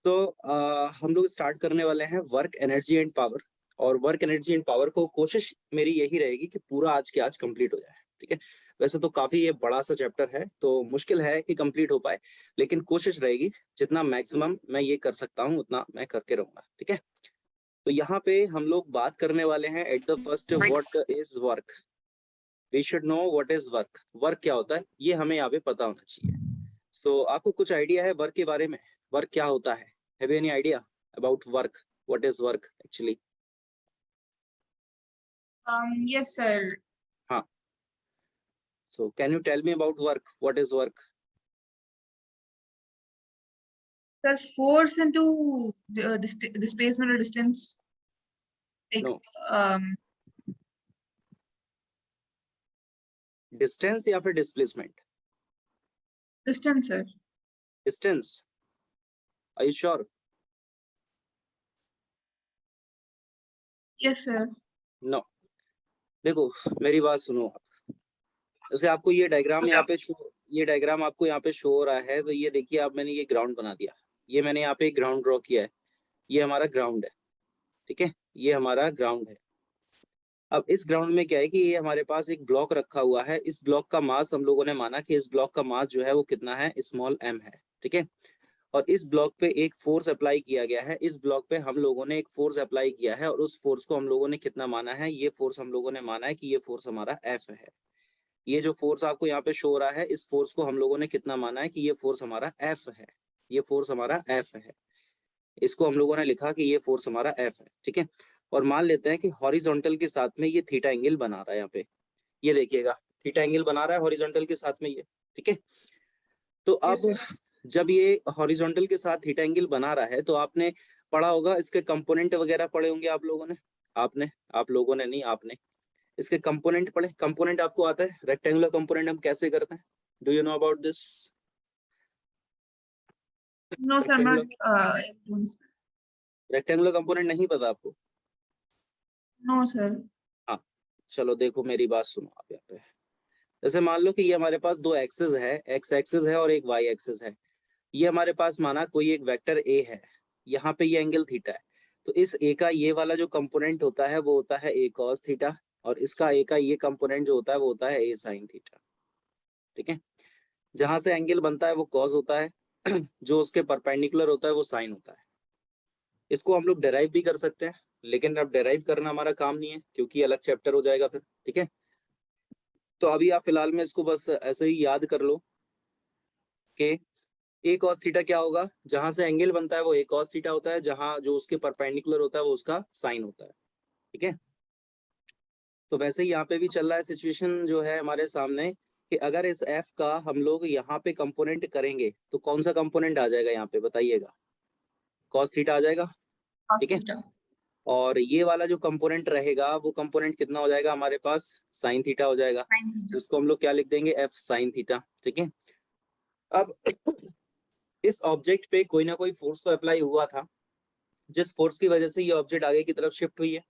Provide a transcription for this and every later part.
तो हम लोग स्टार्ट करने वाले हैं वर्क एनर्जी एंड पावर। और वर्क एनर्जी एंड पावर को कोशिश मेरी यही रहेगी कि पूरा आज के आज कंप्लीट हो जाए। ठीक है। वैसे तो काफी ये बड़ा सा चैप्टर है तो मुश्किल है कि कंप्लीट हो पाए, लेकिन कोशिश रहेगी जितना मैक्सिमम मैं ये कर सकता हूँ उतना मैं करके रहूंगा। ठीक है। तो यहाँ पे हम लोग बात करने वाले हैं at the first, what is work. We should know what is work. Work क्या होता है ये हमें यहाँ पे पता होना चाहिए। तो आपको कुछ आइडिया है वर्क के बारे में? वर्क क्या होता है? Have you any idea about work? What is work actually? Yes, sir. हाँ, so can you tell me about work? What is work? The force into the displacement or distance, like no, um, distance या फिर displacement? distance, sir. Distance, are you sure? Yes, sir. No, देखो मेरी बात सुनो। जैसे आपको ये diagram यहाँ पे ये डायग्राम आपको यहाँ पे शो हो रहा है, तो ये देखिए आप, मैंने ये ग्राउंड बना दिया। ये मैंने यहाँ पे एक ग्राउंड ड्रॉ किया है। ये हमारा ग्राउंड है। ठीक है, ये हमारा ग्राउंड है। अब इस ग्राउंड में क्या है कि ये हमारे पास एक ब्लॉक रखा हुआ है। इस ब्लॉक का मास हम लोगों ने माना कि इस ब्लॉक का मास जो है वो कितना है, स्मॉल m है। ठीक है। और इस ब्लॉक पे एक फोर्स अप्लाई किया गया है। इस ब्लॉक पे हम लोगों ने एक फोर्स अप्लाई किया है और उस फोर्स को हम लोगों ने कितना माना है, ये फोर्स हम लोगों ने माना है कि ये फोर्स हमारा F है। ये जो फोर्स आपको यहाँ पे शो हो रहा है, इस फोर्स को हम लोगों ने कितना माना है कि ये फोर्स हमारा F है। ये फोर्स हमारा F है। इसको हम लोगों ने लिखा कि ये फोर्स हमारा F है। ठीक है। और मान लेते हैं कि हॉरिजॉन्टल के साथ में ये थीटा एंगल बना रहा है। यहाँ पे ये देखिएगा, थीटा एंगल बना रहा है हॉरिजॉन्टल के साथ में ये। ठीक है। तो Yes, अब sir. जब ये हॉरिजॉन्टल के साथ थीटा एंगल बना रहा है तो आपने पढ़ा होगा, इसके कंपोनेंट वगैरह पढ़े होंगे आप लोगों ने। आपने, आप लोगों ने नहीं, आपने इसके कंपोनेंट पढ़े। कंपोनेंट आपको आता है? रेक्टेंगुलर कंपोनेंट हम कैसे करते हैं? Do you know about this? No, sir. I'm not. Rectangular, Influenced. Rectangular component नहीं पता आपको? No, sir. हाँ, चलो देखो मेरी बात सुनो आप यहाँ पे। जैसे मान लो कि ये हमारे पास दो एक्सेस है, एक्स एक्सेस है और एक वाई एक्सेस है। ये हमारे पास माना कोई एक वेक्टर ए है। यहाँ पे ये एंगल थीटा है। तो इस ए का ये वाला जो कंपोनेंट होता है वो होता है ए कॉस थीटा, और इसका ए का ये कंपोनेंट जो होता है वो होता है ए साइन थीटा। ठीक है। जहां से एंगल बनता है वो कॉस होता है, जो उसके परपेंडिकुलर होता है वो साइन होता है। इसको हम लोग डेराइव भी कर सकते हैं, लेकिन अब डेराइव करना हमारा काम नहीं है क्योंकि अलग चैप्टर हो जाएगा फिर। ठीक है। तो अभी आप फिलहाल में इसको बस ऐसे ही याद कर लो कि ए कॉस थीटा क्या होगा, जहां से एंगल बनता है वो ए कॉस थीटा होता है, जहां जो उसके परपेंडिकुलर होता है वो उसका साइन होता है। ठीक है। तो वैसे ही यहाँ पे भी चल रहा है सिचुएशन जो है हमारे सामने, कि अगर इस एफ का हम लोग यहाँ पे कंपोनेंट करेंगे तो कौन सा कंपोनेंट आ जाएगा यहाँ पे बताइएगा? कॉस थीटा आ जाएगा। Cos ठीक है। theta. और ये वाला जो कंपोनेंट रहेगा वो कंपोनेंट कितना हो जाएगा हमारे पास? साइन थीटा हो जाएगा। Sin theta. जिसको हम लोग क्या लिख देंगे? F sine theta. ठीक है। अब इस ऑब्जेक्ट पे कोई ना कोई फोर्स तो अप्लाई हुआ था, जिस फोर्स की वजह से ये ऑब्जेक्ट आगे की तरफ शिफ्ट हुई है।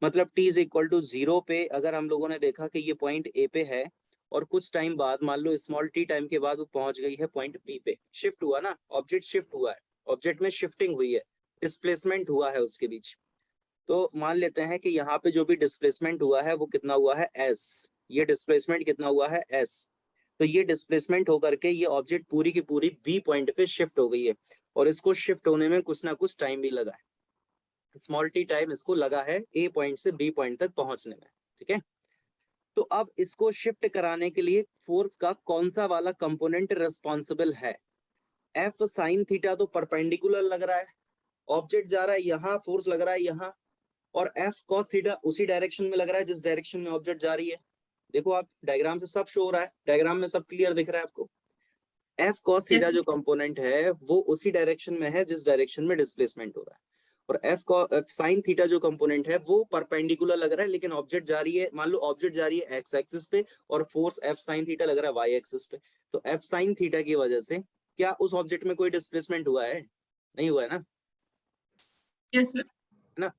मतलब t इज इक्वल टू 0 पे अगर हम लोगों ने देखा कि ये पॉइंट ए पे है, और कुछ टाइम बाद मान लो स्मॉल टी टाइम के बाद वो पहुंच गई है पॉइंट बी पे। शिफ्ट हुआ ना, ऑब्जेक्ट शिफ्ट हुआ है, ऑब्जेक्ट में शिफ्टिंग हुई है, डिस्प्लेसमेंट हुआ है उसके बीच। तो मान लेते हैं कि यहाँ पे जो भी डिस्प्लेसमेंट हुआ है वो कितना हुआ है? एस। ये डिस्प्लेसमेंट कितना हुआ है? एस। तो ये डिस्प्लेसमेंट होकर के ये ऑब्जेक्ट पूरी की पूरी बी पॉइंट पे शिफ्ट हो गई है, और इसको शिफ्ट होने में कुछ ना कुछ टाइम भी लगा है। स्मॉल टी टाइम इसको लगा है ए पॉइंट से बी पॉइंट तक पहुंचने में। ठीक है। तो अब इसको शिफ्ट कराने के लिए फोर्स का कौन सा वाला कंपोनेंट रिस्पॉन्सिबल है? एफ साइन थीटा तो परपेंडिकुलर लग रहा है, ऑब्जेक्ट जा रहा है यहाँ, फोर्स लग रहा है यहाँ। और एफ कॉस थीटा उसी डायरेक्शन में लग रहा है जिस डायरेक्शन में ऑब्जेक्ट जा रही है। देखो आप डायग्राम से सब शो हो रहा है, डायग्राम में सब क्लियर दिख रहा है आपको। एफ कॉस थीटा Yes, जो कंपोनेंट है वो उसी डायरेक्शन में है जिस डायरेक्शन में डिस्प्लेसमेंट हो रहा है। और एफ साइन थीटा जो कंपोनेंट है वो परपेंडिकुलर लग रहा है, लेकिन ऑब्जेक्ट जा रही है, मान लो ऑब्जेक्ट जा रही है एक्स एक्सिस पे और फोर्स एफ साइन थीटा लग रहा है वाई एक्सिस पे। तो एफ साइन थीटा की वजह से क्या उस ऑब्जेक्ट में कोई डिस्प्लेसमेंट हुआ है? नहीं हुआ है ना, है yes, sir. ना।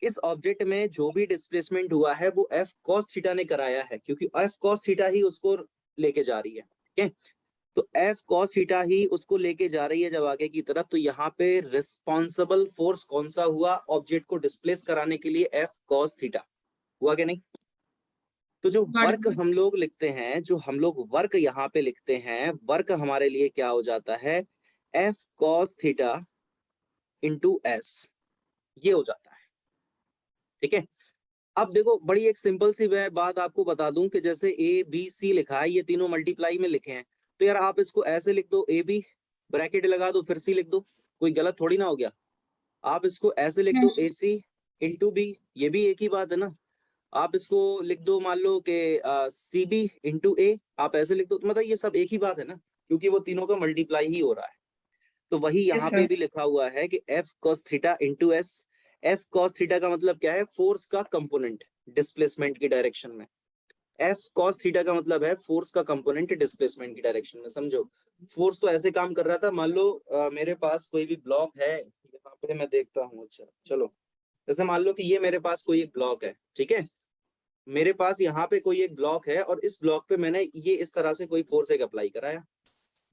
इस ऑब्जेक्ट में जो भी डिस्प्लेसमेंट हुआ है वो एफ कॉस थीटा ने कराया है, क्योंकि एफ कॉस थीटा ही उसको लेके जा रही है। ठीक है। तो एफ कॉस थीटा ही उसको लेके जा रही है जब आगे की तरफ, तो यहाँ पे रिस्पॉन्सिबल फोर्स कौन सा हुआ ऑब्जेक्ट को डिस्प्लेस कराने के लिए? एफ कॉस थीटा हुआ कि नहीं? तो जो Got it, वर्क sir. हम लोग लिखते हैं, जो हम लोग वर्क यहाँ पे लिखते हैं, वर्क हमारे लिए क्या हो जाता है? F cos theta into S, ये हो जाता है। ठीक है, अब देखो बड़ी एक सिंपल सी बात आपको बता दूं कि जैसे ए बी सी लिखा है, ये तीनों मल्टीप्लाई में लिखे हैं, तो यार आप इसको ऐसे लिख दो, ए बी ब्रैकेट लगा दो फिर सी लिख दो, कोई गलत थोड़ी ना हो गया। आप इसको ऐसे लिख No, दो, sir. ए सी इंटू बी, ये भी एक ही बात है ना। आप इसको लिख दो, मान लो कि सी बी इंटू ए, आप ऐसे लिख दो, तो मतलब ये सब एक ही बात है ना, क्योंकि वो तीनों का मल्टीप्लाई ही हो रहा है। तो वही Yes, यहाँ पे sir. भी लिखा हुआ है कि F cos theta into S. F cos theta का मतलब क्या है? फोर्स का कंपोनेंट डिस्प्लेसमेंट की डायरेक्शन में। एफ कॉस थीटा का मतलब है फोर्स का कंपोनेंट डिस्प्लेसमेंट की डायरेक्शन में। समझो, फोर्स तो ऐसे काम कर रहा था, मान लो मेरे पास कोई भी ब्लॉक है, यहाँ पे मैं देखता हूँ। अच्छा चलो, जैसे मान लो कि ये मेरे पास कोई एक ब्लॉक है, ठीक है, मेरे पास यहाँ पे कोई एक ब्लॉक है और इस ब्लॉक पे मैंने ये इस तरह से कोई फोर्स एक अप्लाई कराया,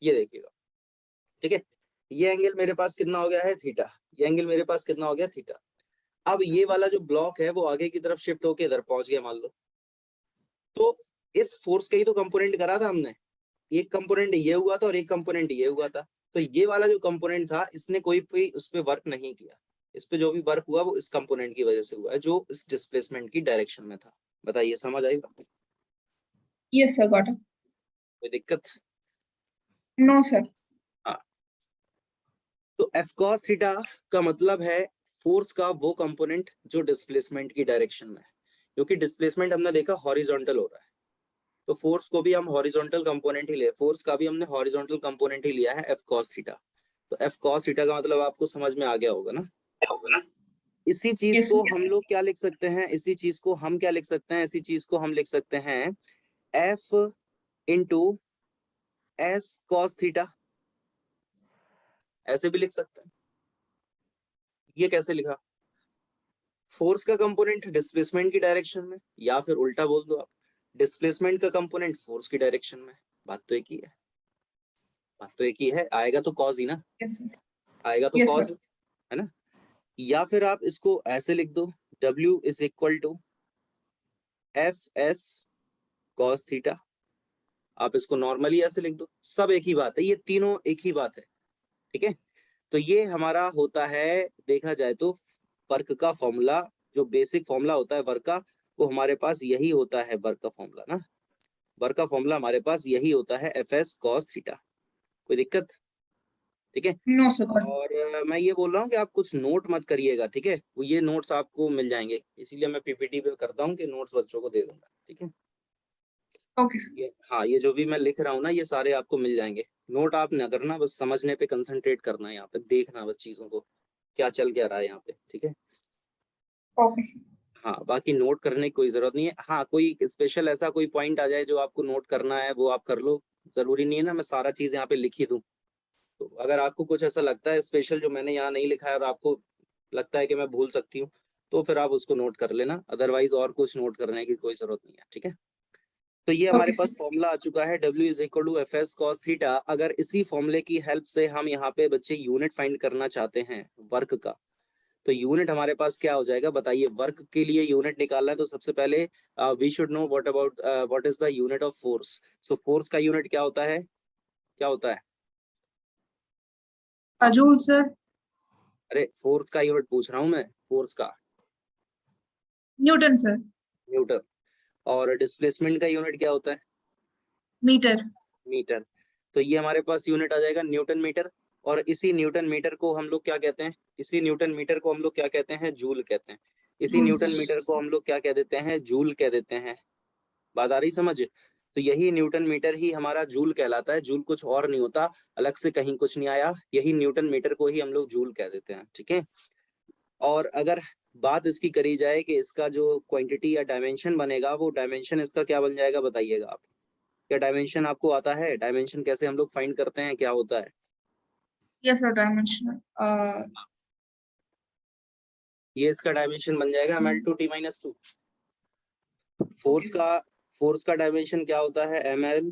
ये देखिएगा, ठीक है, ये एंगल मेरे पास कितना हो गया है? थीटा। ये एंगल मेरे पास कितना हो गया? थीटा। अब ये वाला जो ब्लॉक है वो आगे की तरफ शिफ्ट होके इधर पहुंच गया मान लो, तो इस फोर्स का ही तो कंपोनेंट करा था हमने। एक कंपोनेंट ये हुआ था और एक कंपोनेंट ये हुआ था, तो ये वाला जो कंपोनेंट था इसने कोई भी उस पर वर्क नहीं किया। इस पे जो भी वर्क हुआ वो इस कंपोनेंट की वजह से हुआ है, जो इस डिस्प्लेसमेंट की डायरेक्शन में था। बताइए, समझ आई बात? Yes, sir. Got it. कोई दिक्कत? No, sir. हाँ, तो एफ कॉस थीटा का मतलब है फोर्स का वो कंपोनेंट जो डिस्प्लेसमेंट की डायरेक्शन में है, क्योंकि डिस्प्लेसमेंट हमने देखा हॉरिजॉन्टल हो रहा है, तो फोर्स को भी हम हॉरिजॉन्टल कंपोनेंट ही ले, फोर्स का भी हमने हॉरिजॉन्टल कंपोनेंट ही लिया है एफ कॉस थीटा। तो एफ कॉस थीटा का मतलब आपको समझ में आ गया होगा ना। इसी चीज Yes, को sir. हम लोग क्या लिख सकते हैं? इसी चीज को हम क्या लिख सकते हैं? इसी चीज को हम लिख सकते हैं F into S cos theta, ऐसे भी लिख सकते हैं। ये कैसे लिखा? फोर्स का कंपोनेंट डिस्प्लेसमेंट की डायरेक्शन में, या फिर उल्टा बोल दो आप, डिस्प्लेसमेंट का कंपोनेंट फोर्स की डायरेक्शन में। बात तो एक ही है, बात तो एक ही है, आएगा तो कॉस ही ना, Yes, sir. आएगा तो Yes, कॉस, sir. है ना। या फिर आप इसको ऐसे लिख दो, W is equal to F S cos theta, आप इसको नॉर्मली ऐसे लिख दो, सब एक ही बात है, ये तीनों एक ही बात है। ठीक है, तो ये हमारा होता है, देखा जाए तो वर्क का फॉर्मूला, जो बेसिक फॉर्मूला होता है वर्क का, वो हमारे पास यही होता है, वर्क का फॉर्मूला ना, वर्क का फॉर्मूला हमारे पास यही होता है, एफ एस कॉस थीटा। कोई दिक्कत? ठीक है, No, sir. Got it. और मैं ये बोल रहा हूँ कि आप कुछ नोट मत करिएगा, ठीक है, वो ये नोट्स आपको मिल जाएंगे, इसीलिए मैं पीपीटी पे करता हूँ कि नोट्स बच्चों को दे दूंगा। ठीक है, Okay, sir. ये हाँ, ये जो भी मैं लिख रहा हूँ ना, ये सारे आपको मिल जाएंगे। नोट आप ना करना, बस समझने पे कंसंट्रेट करना है, यहाँ पे देखना बस चीजों को, क्या चल क्या रहा है यहाँ पे। ठीक है, Okay, sir. हाँ, बाकी नोट करने की कोई जरूरत नहीं है। हाँ, कोई स्पेशल ऐसा कोई पॉइंट आ जाए जो आपको नोट करना है, वो आप कर लो, जरूरी नहीं है ना मैं सारा चीज यहाँ पे लिख ही दूँ। तो अगर आपको कुछ ऐसा लगता है स्पेशल जो मैंने यहाँ नहीं लिखा है और आपको लगता है कि मैं भूल सकती हूँ, तो फिर आप उसको नोट कर लेना, अदरवाइज और कुछ नोट करने की कोई जरूरत नहीं है। ठीक है, तो ये हमारे Okay, sir. पास फॉर्मूला आ चुका है, W is equal to F S cos theta. अगर इसी फॉर्मूले की हेल्प से हम यहाँ पे बच्चे यूनिट फाइंड करना चाहते हैं वर्क का, तो यूनिट हमारे पास क्या हो जाएगा? बताइए, वर्क के लिए यूनिट निकालना है तो सबसे पहले we should know what about what is the unit of force. So force का यूनिट क्या होता है? क्या होता है? हाँ, Joule, sir. अरे फोर्स का यूनिट पूछ रहा हूँ मैं, फोर्स का Newton, sir. न्यूटन। और डिस्प्लेसमेंट का यूनिट क्या होता है? Meter. मीटर। तो ये हमारे पास यूनिट आ जाएगा न्यूटन मीटर, और इसी न्यूटन मीटर को हम लोग क्या कहते हैं? इसी न्यूटन मीटर को हम लोग क्या कहते हैं? जूल कहते हैं। इसी न्यूटन Joules. मीटर को हम लोग क्या कह देते हैं? जूल कह देते हैं। बात आ रही समझ? तो यही न्यूटन मीटर ही हमारा जूल कहलाता है, जूल कुछ और नहीं होता, अलग से कहीं कुछ नहीं आया, यही न्यूटन मीटर को ही हम लोग जूल कह देते हैं। ठीक है, और अगर बात इसकी करी जाए कि इसका जो क्वांटिटी या डायमेंशन बनेगा, वो डायमेंशन इसका क्या बन जाएगा? बताइएगा आप, क्या डायमेंशन आपको आता है? डायमेंशन कैसे हम लोग फाइंड करते हैं, क्या होता है? Yes, sir. Dimensional. ये इसका डायमेंशन बन जाएगा ml/t-2। Force Okay. का डायमेंशन क्या होता है? ml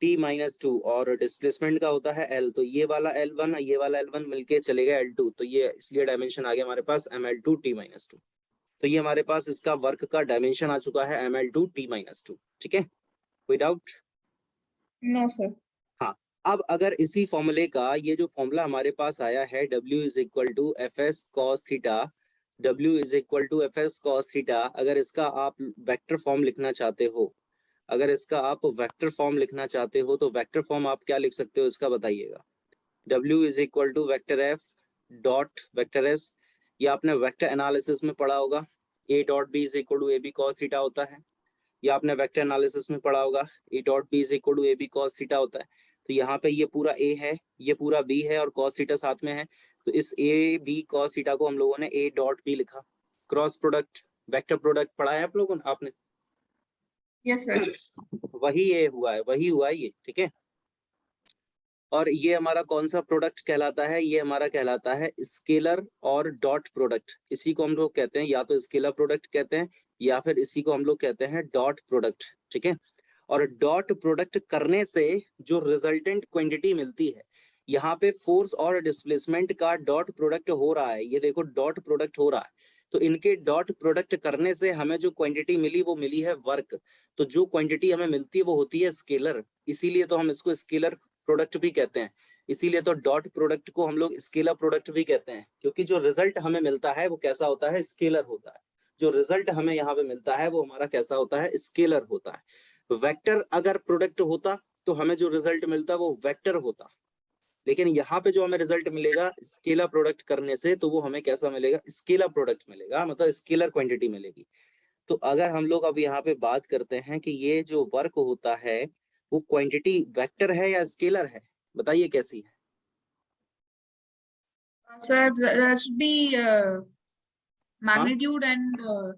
t माइनस टू और डिस्प्लेसमेंट का होता है l, तो ये वाला L1 ये वाला L1 मिलके चलेगा L2, तो ये इसलिए डायमेंशन आ गया हमारे पास ml2 t माइनस टू। तो ये हमारे पास इसका वर्क का डायमेंशन आ चुका है ml2 t माइनस टू। ठीक है, कोई डाउट? No, sir. हाँ, अब अगर इसी फॉर्मूले का ये जो फॉर्मूला हमारे पास आया है W is equal to F S cos theta, W is equal to F S cos theta, अगर इसका आप वेक्टर फॉर्म लिखना चाहते हो, अगर इसका आप वेक्टर फॉर्म लिखना चाहते हो तो वेक्टर फॉर्म आप क्या लिख सकते हो इसका बताइएगा। W is equal to vector F dot vector S, ये आपने वेक्टर एनालिसिस में पढ़ा होगा, A dot B is equal to A B cos theta होता है, या आपने वेक्टर एनालिसिस में पढ़ा होगा A dot B is equal to A B cos theta होता है। तो यहाँ पे ये पूरा A है, ये पूरा B है और कॉस थीटा साथ में है, तो इस A B कॉस थीटा को हम लोगों ने A डॉट B लिखा। क्रॉस प्रोडक्ट वेक्टर प्रोडक्ट पढ़ा है आप लोगों ने, आपने? Yes, sir. वही ये हुआ है, वही हुआ है ये। ठीक है, और ये हमारा कौन सा प्रोडक्ट कहलाता है? ये हमारा कहलाता है स्केलर और डॉट प्रोडक्ट। इसी को हम लोग कहते हैं या तो स्केलर प्रोडक्ट कहते हैं या फिर इसी को हम लोग कहते हैं डॉट प्रोडक्ट। ठीक है, और डॉट प्रोडक्ट करने से जो रिजल्टेंट क्वांटिटी मिलती है, यहाँ पे फोर्स और डिस्प्लेसमेंट का डॉट प्रोडक्ट हो रहा है, ये देखो डॉट प्रोडक्ट हो रहा है, तो इनके डॉट प्रोडक्ट करने से हमें जो क्वांटिटी मिली वो मिली है वर्क। तो जो क्वांटिटी हमें मिलती है वो होती है स्केलर, इसीलिए तो हम इसको स्केलर प्रोडक्ट भी कहते हैं। इसीलिए तो डॉट प्रोडक्ट को हम लोग स्केलर प्रोडक्ट भी कहते हैं, क्योंकि जो रिजल्ट हमें मिलता है वो कैसा होता है? स्केलर होता है। जो रिजल्ट हमें यहाँ पे मिलता है वो हमारा कैसा होता है? स्केलर होता है। वेक्टर अगर प्रोडक्ट होता तो हमें जो रिजल्ट मिलता वो वेक्टर होता, लेकिन यहाँ पे जो हमें रिजल्ट मिलेगा स्केलर प्रोडक्ट करने से, तो वो हमें कैसा मिलेगा? स्केलर प्रोडक्ट मिलेगा, मतलब स्केलर क्वांटिटी मिलेगी। तो अगर हम लोग अब यहाँ पे बात करते हैं कि ये जो वर्क होता है वो क्वांटिटी वेक्टर है या स्केलर है, बताइए कैसी है? Sir, that should be हाँ, magnitude and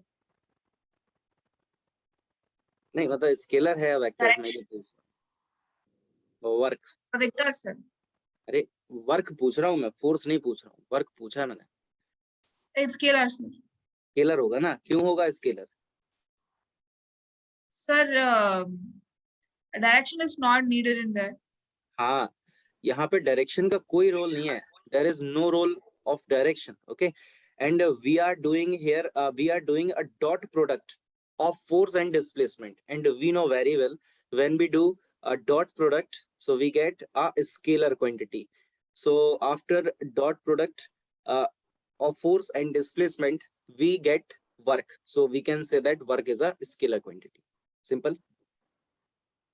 नहीं मतलब स्केलर है या वेक्टर, मैं ये direction. पूछ रहा हूँ। Work, Vector, sir. अरे वर्क पूछ रहा हूँ मैं, फोर्स नहीं पूछ रहा हूँ, वर्क पूछा है मैंने। It's scalar, sir. स्केलर होगा ना, क्यों होगा scalar? Sir, direction is not needed in that. हाँ, यहाँ पे डायरेक्शन का कोई रोल नहीं है, there is no role of direction. Okay, and we are doing here, we are doing a dot product of force and displacement, and we know very well when we do a dot product, so we get a scalar quantity. So after dot product of force and displacement we get work, so we can say that work is a scalar quantity. Simple.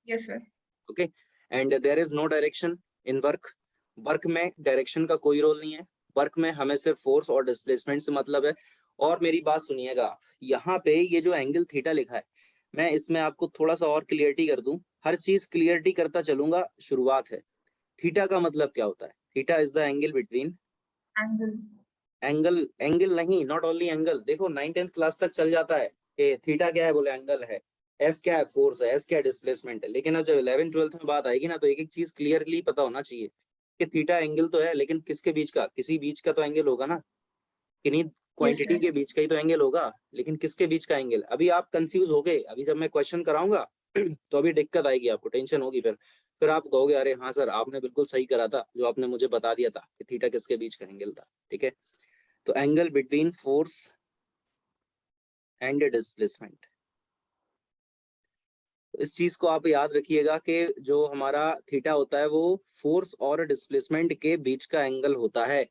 Yes, sir. Okay, and there is no direction in work. Work में direction का कोई role नहीं है, work में हमें सिर्फ force और displacement से मतलब है। और मेरी बात सुनिएगा, यहाँ पे ये जो एंगल थीटा लिखा है, मैं इसमें आपको थोड़ा सा और क्लियरिटी कर दूं, हर चीज क्लियरिटी करता चलूंगा, शुरुआत है। थीटा का मतलब क्या होता है? Theta is the angle between, Angle. Angle, angle नहीं, नॉट ओनली एंगल। देखो 9th क्लास तक चल जाता है कि थीटा क्या है, बोले एंगल है, एफ क्या है, फोर्स है, एस क्या है, डिस्प्लेसमेंट है, लेकिन अब जब 11th-12th में बात आएगी ना तो एक एक चीज क्लियरली पता होना चाहिए कि थीटा एंगल तो है, लेकिन किसके बीच का? किसी बीच का तो एंगल होगा ना, किन्हीं Yes, क्वांटिटी sir. के बीच का ही तो एंगल होगा, लेकिन किसके बीच का एंगल? अभी आप कंफ्यूज हो गए, अभी जब मैं क्वेश्चन कराऊंगा तो अभी दिक्कत आएगी आपको, टेंशन होगी, फिर आप कहोगे अरे हाँ सर आपने बिल्कुल सही करा था, जो आपने मुझे बता दिया था कि थीटा किसके बीच का एंगल था। ठीक है, तो angle between force and displacement, इस चीज को आप याद रखिएगा कि जो हमारा थीटा होता है वो फोर्स और डिस्प्लेसमेंट के बीच का एंगल होता है।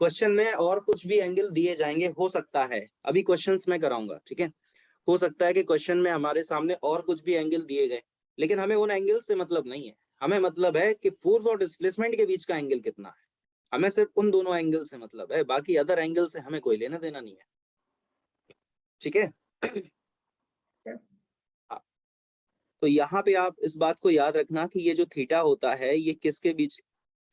क्वेश्चन में और कुछ भी एंगल दिए जाएंगे, हो सकता है, अभी क्वेश्चंस में कराऊंगा, ठीक है, हो सकता है कि क्वेश्चन में हमारे सामने और कुछ भी एंगल दिए गए, लेकिन हमें उन एंगल से मतलब नहीं है, हमें मतलब है कि फोर्स और डिस्प्लेसमेंट के बीच का एंगल कितना है, हमें सिर्फ उन दोनों एंगल से मतलब है, बाकी अदर एंगल से हमें कोई लेना देना नहीं है। ठीक है, हाँ, तो यहाँ पे आप इस बात को याद रखना कि ये जो थीटा होता है ये किसके बीच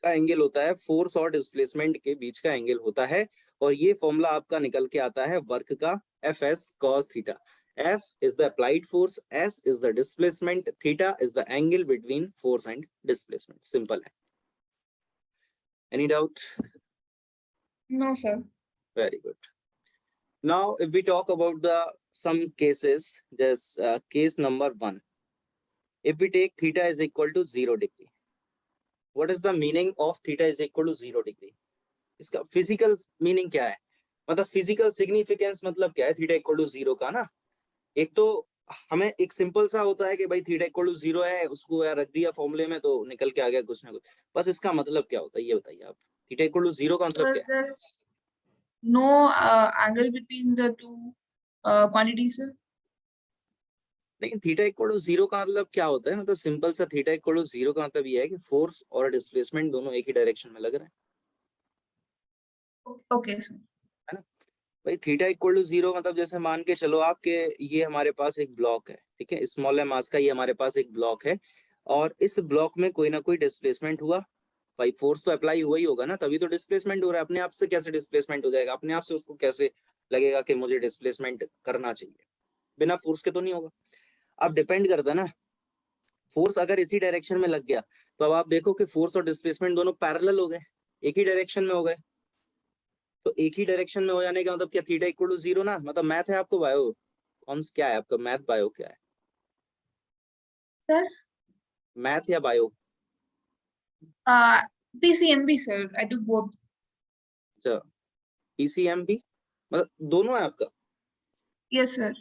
का एंगल होता है? फोर्स और डिस्प्लेसमेंट के बीच का एंगल होता है, और ये फॉर्मूला आपका निकल के आता है वर्क का, F S cos theta. F is the applied force, S is the displacement, theta is the angle between force and displacement. Simple है। Any doubt? No, sir. Very good. Now, if we talk about the some cases, there's case number 1. if we take theta is equal to 0 degree, what is the meaning of theta is equal to 0 degree? इसका physical meaning क्या है, मतलब physical significance मतलब क्या है theta equal to 0 का ना? एक तो हमें एक सिंपल सा होता है कि भाई थीटा इक्वल टू 0 है, उसको यार रख दिया फॉर्मूले में तो निकल के आ गया कुछ ना कुछ, बस इसका मतलब क्या होता है ये बताइए आप। थीटा इक्वल टू 0 का मतलब Sir, क्या है? there is no angle between the two quantities, sir. लेकिन थीटा इक्वल टू 0 का मतलब क्या होता है, मतलब सिंपल सा थीटा इक्वल टू 0 का मतलब ये है कि फोर्स और डिस्प्लेसमेंट दोनों एक ही डायरेक्शन में लग रहे हैं, Okay, sir. है ना? भाई थीटा इक्वल टू 0 मतलब जैसे मान के चलो आपके ये हमारे पास एक ब्लॉक है, ठीक है, स्मॉल है मास का, ये हमारे पास एक ब्लॉक है और इस ब्लॉक में कोई ना कोई डिस्प्लेसमेंट हुआ, भाई फोर्स तो अप्लाई हुआ ही होगा ना, तभी तो डिस्प्लेसमेंट हो रहा है। अपने आप से कैसे डिस्प्लेसमेंट हो जाएगा, अपने आप से उसको कैसे लगेगा कि मुझे डिस्प्लेसमेंट करना चाहिए, बिना फोर्स के तो नहीं होगा। अब डिपेंड करता है ना, फोर्स अगर इसी डायरेक्शन में लग गया तो अब आप देखो कि फोर्स और डिस्प्लेसमेंट दोनों पैरेलल हो गए, एक ही डायरेक्शन में हो गए, तो एक ही डायरेक्शन में हो जाने का मतलब क्या थीटा इक्वल टू 0 ना? मतलब मैथ है आपको, बायो कौन क्या है आपका, मैथ बायो क्या है, Sir, मैथ या bio? uh, PCMB, sir. I do both. अच्छा, पीसीएम भी मतलब दोनों है आपका? Yes, sir.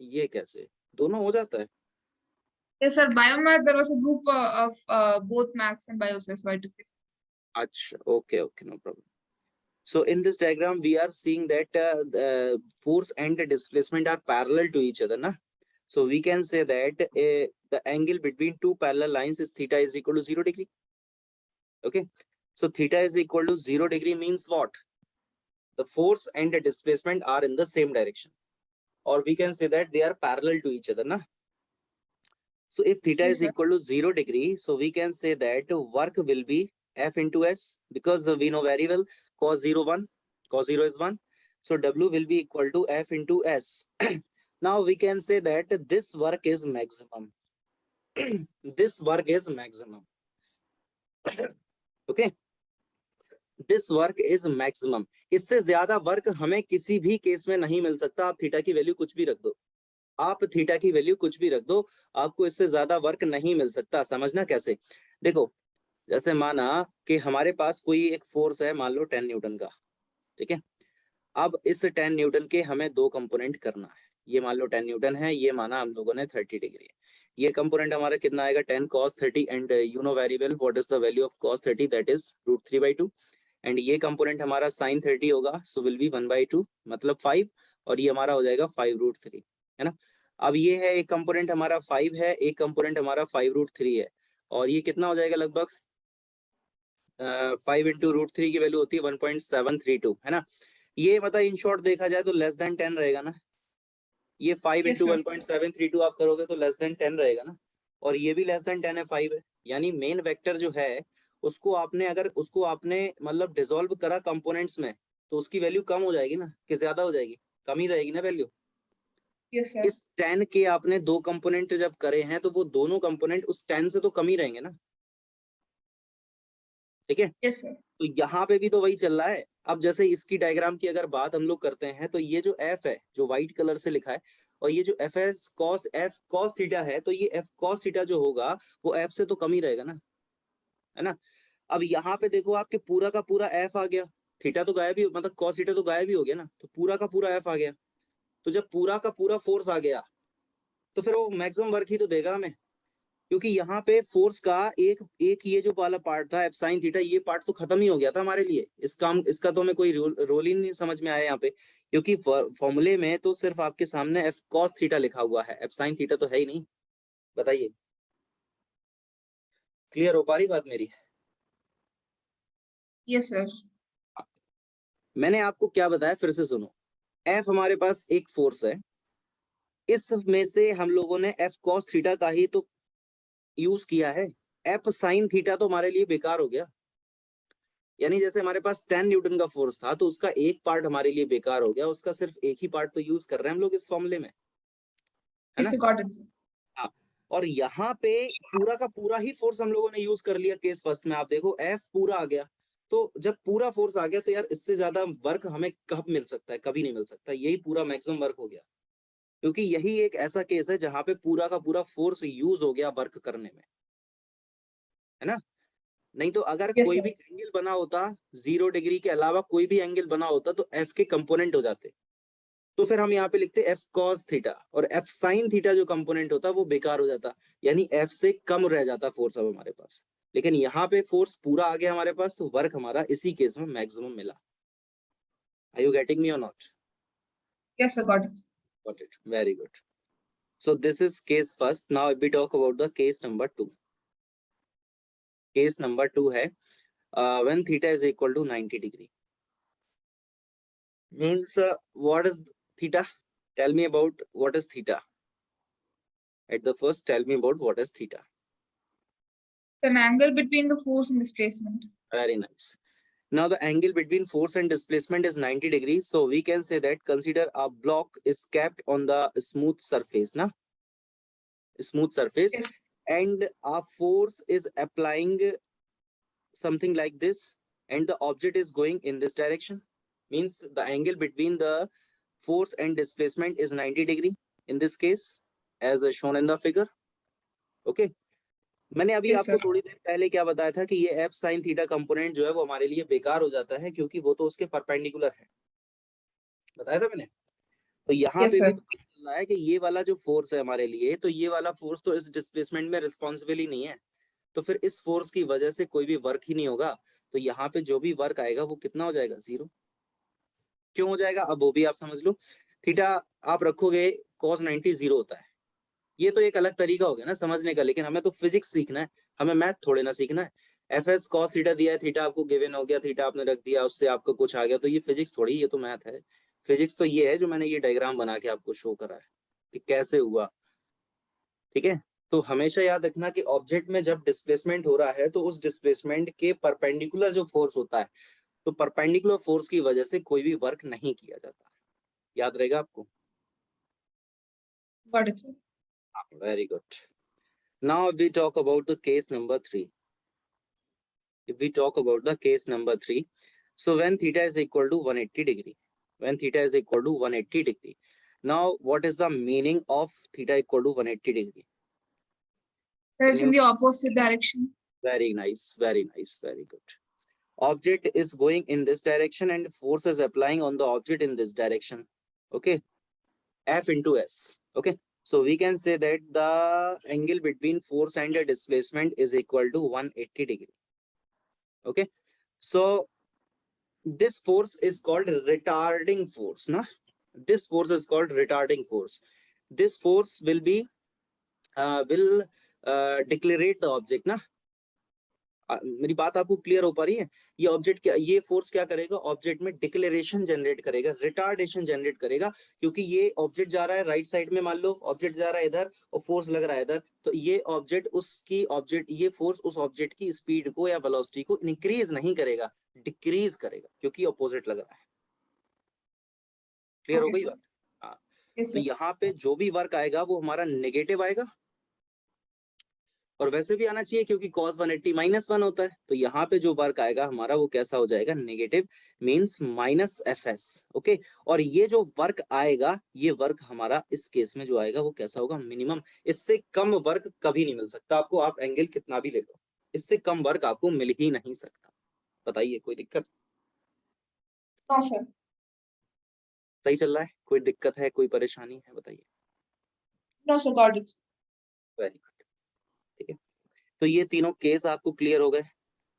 ये कैसे दोनों हो जाता है? Yes, sir. Biomath, there was a group of both maths and bio, sir, so I took it. अच्छा, okay, okay, no problem. So in this diagram we are seeing that the force and the displacement are parallel to each other na? So we can say that the angle between two parallel lines is theta is equal to 0 degree. Okay, so theta is equal to 0 degree means what? The force and the displacement are in the same direction, or we can say that they are parallel to each other na? So if theta Yes, is sir. equal to 0 degree, so we can say that work will be F into S, because we know very well cos 0 1, cos 0 is 1. So W will be equal to F into S. Now we can say that this work is maximum. This work is maximum. Okay. This work is maximum. इससे ज्यादा work हमें किसी भी case में नहीं मिल सकता। आप theta की वैल्यू कुछ भी रख दो, आप थीटा की वैल्यू कुछ भी रख दो, आपको इससे ज्यादा वर्क नहीं मिल सकता। समझना कैसे, देखो जैसे माना कि हमारे पास कोई एक फोर्स है, मान लो 10 न्यूटन का, ठीक है। अब इस 10 न्यूटन के हमें दो कंपोनेंट करना है, ये मान लो 10 न्यूटन है, ये माना हम लोगों ने 30 डिग्री है। ये कंपोनेंट हमारा कितना आएगा 10 cos 30 and you know very well what is the value of cos 30, that is √3/2 and ये कंपोनेंट हमारा sin 30 होगा, सो विल बी 1/2 मतलब 5 और ये हमारा हो जाएगा 5√3, है ना। अब ये है एक कंपोनेंट हमारा 5 है, एक कंपोनेंट हमारा 5√3 है, और ये कितना हो जाएगा लगभग 5 इंटू √3 की वैल्यू होती है 1.732, है ना। ये मतलब इन शॉर्ट देखा जाए तो लेस देन 10 रहेगा ना, ये 5 Yes, इंटू sir. 1.732 आप करोगे तो लेस देन 10 रहेगा ना, और ये भी लेस देन 10 है, 5 है। यानी मेन वेक्टर जो है उसको आपने अगर उसको आपने मतलब डिसॉल्व करा कंपोनेंट्स में तो उसकी वैल्यू कम हो जाएगी ना कि ज्यादा हो जाएगी, कम ही रहेगी ना वैल्यू। Yes, sir. इस 10 के आपने दो कंपोनेंट जब करे हैं तो वो दोनों कंपोनेंट उस 10 से तो कम ही रहेंगे ना, ठीक है। Yes, sir. तो यहाँ पे भी तो वही चल रहा है। अब जैसे इसकी डायग्राम की अगर बात हम लोग करते हैं तो ये जो एफ है जो व्हाइट कलर से लिखा है, और ये जो एफ कॉस थीटा है, तो ये एफ कॉस थीटा जो होगा वो एफ से तो कम ही रहेगा ना, है ना। अब यहाँ पे देखो आपके पूरा का पूरा एफ आ गया, थीटा तो गायब ही, मतलब कॉस थीटा तो गायब ही हो गया ना, तो पूरा का पूरा एफ आ गया। तो जब पूरा का पूरा फोर्स आ गया तो फिर वो मैक्सिमम वर्क ही तो देगा हमें, क्योंकि यहाँ पे फोर्स का एक एक ये जो वाला पार्ट था एफ साइन थीटा, ये पार्ट तो खत्म ही हो गया था हमारे लिए। इस काम इसका तो हमें कोई रोल ही नहीं समझ में आया यहाँ पे, क्योंकि फॉर्मूले में तो सिर्फ आपके सामने एफ कॉस थीटा लिखा हुआ है, एफ साइन थीटा तो है ही नहीं। बताइए, क्लियर हो पा रही बात मेरी? Yes, sir. मैंने आपको क्या बताया फिर से सुनो, एफ हमारे पास एक फोर्स है, इस में से हम लोगों ने एफ कॉस थीटा का ही तो यूज किया है, एफ साइन थीटा तो हमारे लिए बेकार हो गया। यानी जैसे हमारे पास 10 न्यूटन का फोर्स था तो उसका एक पार्ट हमारे लिए बेकार हो गया, उसका सिर्फ एक ही पार्ट तो यूज कर रहे हैं हम लोग इस फॉर्मूले में, है Yes, ना। sir. Got it, sir. हाँ, और यहाँ पे पूरा का पूरा ही फोर्स हम लोगों ने यूज कर लिया केस फर्स्ट में। आप देखो एफ पूरा आ गया, तो जब पूरा फोर्स आ गया तो यार इससे ज्यादा वर्क हमें कब मिल सकता है, कभी नहीं मिल सकता, यही पूरा मैक्सिमम वर्क हो गया। क्योंकि यही एक ऐसा केस है जहां पे पूरा का पूरा फोर्स यूज हो गया वर्क करने में, है ना। नहीं तो अगर Yes, कोई sir. भी एंगल बना होता 0 डिग्री के अलावा कोई भी एंगल बना होता तो एफ के कंपोनेंट हो जाते, तो फिर हम यहाँ पे लिखते एफ कॉस थीटा, और एफ साइन थीटा जो कंपोनेंट होता वो बेकार हो जाता, यानी एफ से कम रह जाता फोर्स अब हमारे पास। लेकिन यहाँ पे फोर्स पूरा आ गया हमारे पास, तो वर्क हमारा इसी केस में मैक्सिमम मिला। आर यू गेटिंग मी और not? Yes, sir. Got it. Got it. Very good. So this is case first. Now if we talk about the case number 2. Case number 2 है when theta is equal to 90 degree. Means what is theta? Tell me about what is theta. At the first, tell me about what is theta. An angle between the force and displacement. Very nice. Now the angle between force and displacement is 90 degrees. So we can say that consider a block is kept on the smooth surface, na? Smooth surface. Yes. And a force is applying something like this, and the object is going in this direction. Means the angle between the force and displacement is 90 degree in this case, as shown in the figure. Okay. मैंने अभी Yes, आपको sir. थोड़ी देर पहले क्या बताया था कि ये एफ साइन थीटा कंपोनेंट जो है वो हमारे लिए बेकार हो जाता है, क्योंकि वो तो उसके परपेंडिकुलर है, बताया था मैंने। तो यहाँ Yes, पे भी sir. तो पता चल रहा है कि ये वाला जो फोर्स है हमारे लिए, तो ये वाला फोर्स तो इस डिस्प्लेसमेंट में रिस्पॉन्सिबल ही नहीं है, तो फिर इस फोर्स की वजह से कोई भी वर्क ही नहीं होगा। तो यहाँ पे जो भी वर्क आएगा वो कितना हो जाएगा? 0। क्यों हो जाएगा अब वो भी आप समझ लो। थीटा आप रखोगे cos 90 0 होता है, ये तो एक अलग तरीका हो गया ना समझने का, लेकिन हमें तो फिजिक्स सीखना है, हमें मैथ थोड़े ना सीखना है। एफ एस कॉस थीटा दिया है, थीटा आपको गिवन हो गया, थीटा आपने रख दिया, उससे आपको कुछ आ गया, तो ये फिजिक्स थोड़ी, ये तो मैथ है। फिजिक्स तो ये है जो मैंने ये डायग्राम बना के आपको शो करा है कि कैसे हुआ, ठीक है। तो हमेशा याद रखना कि ऑब्जेक्ट में जब डिस्प्लेसमेंट हो रहा है तो उस डिस्प्लेसमेंट के परपेंडिकुलर जो फोर्स होता है, तो परपेंडिकुलर फोर्स की वजह से कोई भी वर्क नहीं किया जाता, याद रहेगा आपको। Got it, sir. Very good. Now we talk about the case number 3. If we talk about the case number 3, so when theta is equal to 180 degree, when theta is equal to 180 degree, now what is the meaning of theta equal to 180 degree? Sir, it's in the opposite direction. Very nice, very nice, very good. Object is going in this direction and force is applying on the object in this direction. Okay, F into S. Okay, so we can say that the angle between force and the displacement is equal to 180 degree. Okay, so this force is called retarding force, na? This force is called retarding force. This force will be declarate the object, ना? मेरी बात आपको clear हो पा रही है? ये object क्या, ये फोर्स क्या करेगा? ऑब्जेक्ट में डिक्लेरेशन जनरेट करेगा, रिटार्डेशन जनरेट करेगा, क्योंकि ये ऑब्जेक्ट जा रहा है राइट साइड में, मान लो ऑब्जेक्ट जा रहा है इधर और फोर्स लग रहा है इधर, तो ये ऑब्जेक्ट उसकी ऑब्जेक्ट ये फोर्स उस ऑब्जेक्ट की स्पीड को या वेलोसिटी को इंक्रीज नहीं करेगा, डिक्रीज करेगा, क्योंकि अपोजिट लग रहा है। क्लियर हो Okay, गई sir. बात? हाँ, Yes, तो sir. यहाँ पे जो भी वर्क आएगा वो हमारा नेगेटिव आएगा, और वैसे भी आना चाहिए क्योंकि cos 180 -1 होता है, तो यहाँ पे जो वर्क आएगा हमारा वो कैसा हो जाएगा? Negative, means minus F S. Okay, और ये जो वर्क आएगा, ये वर्क हमारा इस केस में जो आएगा वो कैसा होगा? मिनिमम। इससे कम वर्क कभी नहीं मिल सकता आपको, आप एंगल कितना भी ले लो, इससे कम वर्क आपको मिल ही नहीं सकता। बताइए कोई दिक्कत? No, sir. सही चल रहा है? कोई दिक्कत है, कोई परेशानी है? बताइए। No, sir. Got it. Very good, ठीक है। तो ये तीनों केस आपको क्लियर हो गए,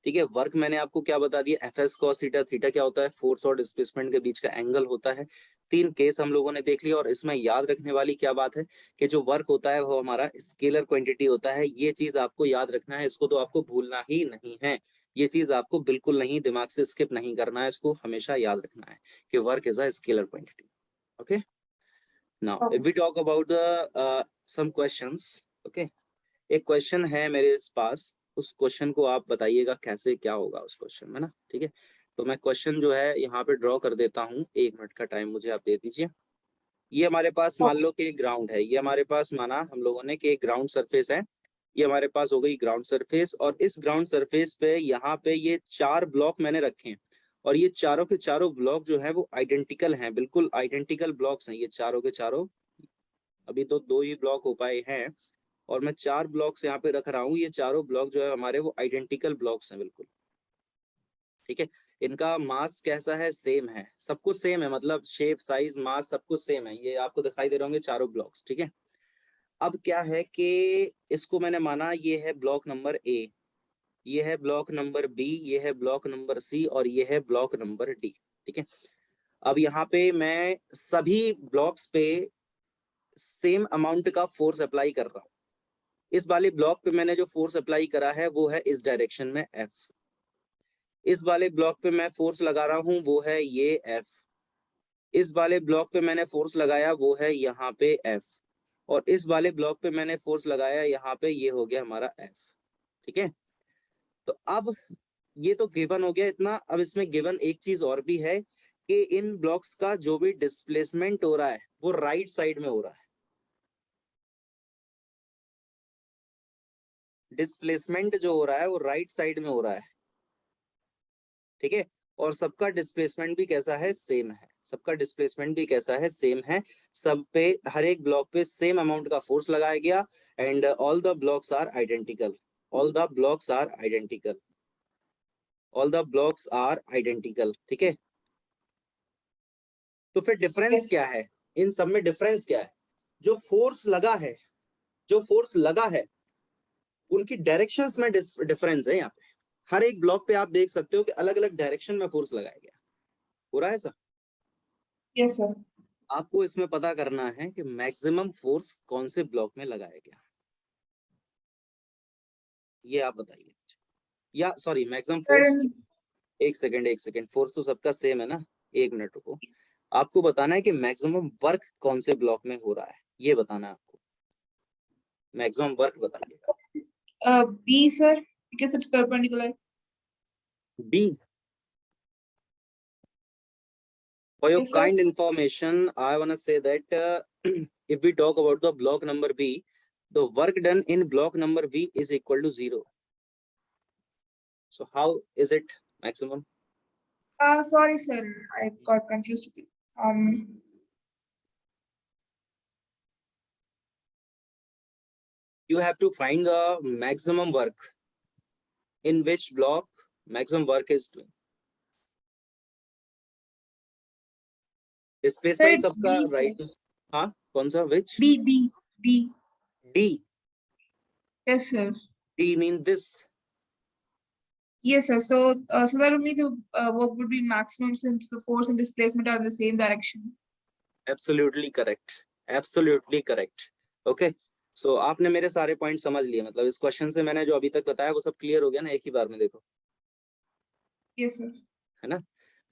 ठीक है। वर्क मैंने आपको क्या बता दिया? F S cos theta, theta क्या होता है? फोर्स और डिस्प्लेसमेंट के बीच का एंगल होता है। 3 केस हम लोगों ने देख लिया, और इसमें याद रखने वाली क्या बात है कि जो वर्क होता है वो हमारा स्केलर क्वांटिटी होता है, ये चीज आपको याद रखना है, इसको तो आपको भूलना ही नहीं है, ये चीज आपको बिल्कुल नहीं, दिमाग से स्किप नहीं करना है, इसको हमेशा याद रखना है कि work is a scalar quantity. Okay, now if we talk about the some questions. Okay, एक क्वेश्चन है मेरे पास, उस क्वेश्चन को आप बताइएगा कैसे क्या होगा उस क्वेश्चन में ना, ठीक है। तो मैं क्वेश्चन जो है यहाँ पे ड्रॉ कर देता हूँ, 1 मिनट का टाइम मुझे आप दे दीजिए। ये हमारे पास मान लो कि ग्राउंड है, ये हमारे पास माना हम लोगों ने कि ग्राउंड सरफेस है, ये हमारे पास हो गई ग्राउंड सरफेस, और इस ग्राउंड सरफेस पे यहाँ पे ये 4 ब्लॉक मैंने रखे हैं, और ये चारों के चारों ब्लॉक जो है वो आइडेंटिकल हैं, बिल्कुल आइडेंटिकल ब्लॉक्स हैं, ये चारों के चारों अभी तो 2 ही ब्लॉक हो पाए हैं और मैं 4 ब्लॉक्स यहाँ पे रख रहा हूँ। ये चारों ब्लॉक जो है हमारे वो आइडेंटिकल ब्लॉक्स हैं बिल्कुल, ठीक है। इनका मास कैसा है, सेम है, सब कुछ सेम है, मतलब शेप, साइज, मास सब कुछ सेम है। ये आपको दिखाई दे रहे होंगे चारों ब्लॉक्स, ठीक है। अब क्या है कि इसको मैंने माना ये है ब्लॉक नंबर ए, ये है ब्लॉक नंबर बी, ये है ब्लॉक नंबर सी और ये है ब्लॉक नंबर डी, ठीक है। अब यहाँ पे मैं सभी ब्लॉक्स पे सेम अमाउंट का फोर्स अप्लाई कर रहा हूँ। इस वाले ब्लॉक पे मैंने जो फोर्स अप्लाई करा है वो है इस डायरेक्शन में F। इस वाले ब्लॉक पे मैं फोर्स लगा रहा हूँ वो है ये F। इस वाले ब्लॉक पे मैंने फोर्स लगाया वो है यहाँ पे F। और इस वाले ब्लॉक पे मैंने फोर्स लगाया यहाँ पे, ये हो गया हमारा F, ठीक है। तो अब ये तो गिवन हो गया इतना। अब इसमें गिवन एक चीज और भी है कि इन ब्लॉक्स का जो भी डिस्प्लेसमेंट हो रहा है वो राइट साइड में हो रहा है। डिस्प्लेसमेंट जो हो रहा है वो राइट साइड में हो रहा है, ठीक है। और सबका डिस्प्लेसमेंट भी कैसा है, सेम है। सबका डिस्प्लेसमेंट भी कैसा है, सेम है। सब पे हर एक ब्लॉक पे सेम अमाउंट का फोर्स लगाया गया and all the blocks are identical. All the blocks are identical. All the blocks are identical, ठीक है। तो फिर डिफरेंस Yes. क्या है, इन सब में डिफरेंस क्या है? जो फोर्स लगा है, जो फोर्स लगा है उनकी डायरेक्शंस में डिफरेंस है। यहाँ पे हर एक ब्लॉक पे आप देख सकते हो कि अलग अलग डायरेक्शन में फोर्स लगाया गया। हो रहा है सर? Yes, sir. आपको इसमें पता करना है कि मैक्सिमम फोर्स कौन से ब्लॉक में लगाया गया, ये आप बताइए। या सॉरी, मैक्सिमम Sir, फोर्स, एक सेकेंड एक सेकेंड, फोर्स तो सबका सेम है ना, एक मिनट रुको। आपको बताना है कि मैक्सिमम वर्क कौन से ब्लॉक में हो रहा है, ये बताना है आपको। मैक्सिमम वर्क बताइए। B, sir, because it's perpendicular. B. For your Yes, sir. kind information, I want to say that if we talk about the block number B, the work done in block number B is equal to 0. So how is it maximum? Sorry, sir, I got confused. You have to find the maximum work in which block maximum work is doing. Sir, Displacement it's सबका B, sir. right? हाँ, कौन सा? Which? D. D. Yes, sir. D means this. Yes, sir. So, so that would mean the work would be maximum since the force and displacement are in the same direction. Absolutely correct. Absolutely correct. Okay. So आपने मेरे सारे point समझ लिए, मतलब इस question से मैंने जो अभी तक बताया वो सब क्लियर हो गया ना एक ही बार में? देखो, Yes, sir. है ना।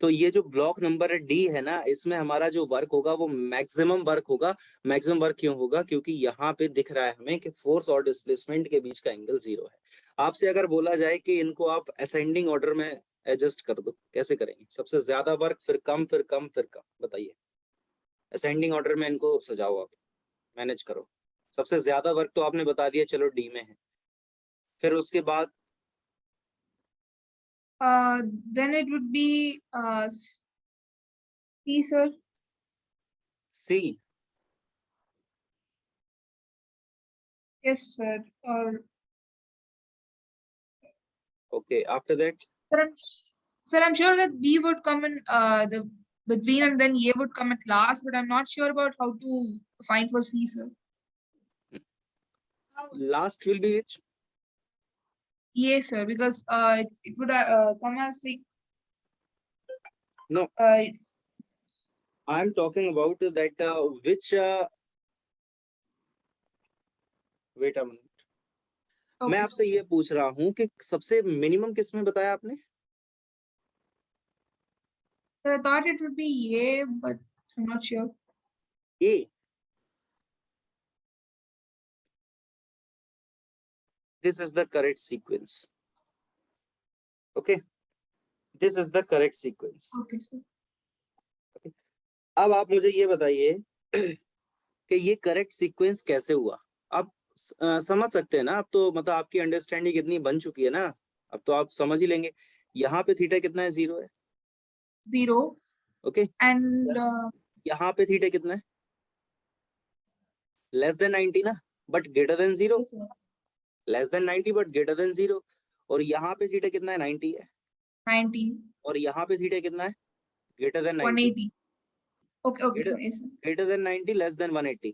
तो ये जो ब्लॉक नंबर डी है ना, इसमें हमारा जो वर्क होगा वो मैक्सिमम वर्क होगा। मैक्सिमम वर्क क्यों होगा? क्योंकि यहाँ पे दिख रहा है हमें कि फोर्स और डिस्प्लेसमेंट के बीच का एंगल 0 है। आपसे अगर बोला जाए कि इनको आप असेंडिंग ऑर्डर में एडजस्ट कर दो, कैसे करेंगे? सबसे ज्यादा वर्क, फिर कम, फिर कम, फिर कम, बताइए। असेंडिंग ऑर्डर में इनको सजाओ, आप मैनेज करो। सबसे ज्यादा वर्क तो आपने बता दिया, चलो डी में है। फिर उसके बाद Then it would be C, sir. C. Yes, sir. Or okay, after that sir, sir, I'm sure that B would come in the between and then A would come at last, but I'm not sure about how to find for C, sir. Last will be which? Yes, sir, because it would come as like No, uh, I am talking about that which wait a minute. मैं okay, आपसे ये पूछ रहा हूँ कि सबसे minimum किस में बताया आपने? so I thought it would be A, but I'm not sure. A. This is the correct sequence. Okay, this is the correct sequence. Okay, sir. अब आप मुझे ये बताइए कि ये करेक्ट सीक्वेंस कैसे हुआ? आप समझ सकते हैं ना? अब तो मतलब आपकी अंडरस्टैंडिंग इतनी बन चुकी है ना, अब तो आप समझ ही लेंगे। यहाँ पे थीटा कितना है? 0 है। 0 ओके, and यहाँ पे थीटा कितना है? लेस देन 90 ना, but greater than 0, Yes, sir. Less than 90 but greater than 0। और यहाँ पे थीटा कितना है, 90 है, 90, और यहाँ पे थीटा कितना है, greater than 90, 180. Okay, sir. Yes, sir. Greater than 90 less than 180।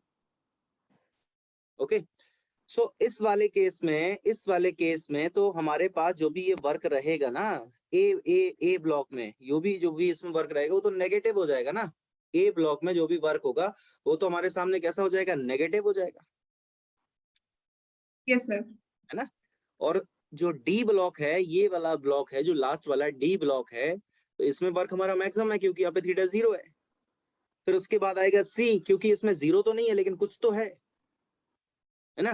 Okay, so इस वाले केस में तो हमारे पास जो भी ये वर्क रहेगा ना, ए ब्लॉक में जो भी इसमें वर्क रहेगा वो तो नेगेटिव हो जाएगा ना। ए ब्लॉक में जो भी वर्क होगा वो तो हमारे सामने कैसा हो जाएगा, नेगेटिव हो जाएगा, Yes, sir. है ना। और जो डी ब्लॉक है, ये वाला ब्लॉक है जो लास्ट वाला डी ब्लॉक है, तो इसमें वर्क हमारा मैक्सिमम है क्योंकि यहाँ पे थीटा 0 है। फिर उसके बाद आएगा सी, क्योंकि इसमें 0 तो नहीं है लेकिन कुछ तो है ना।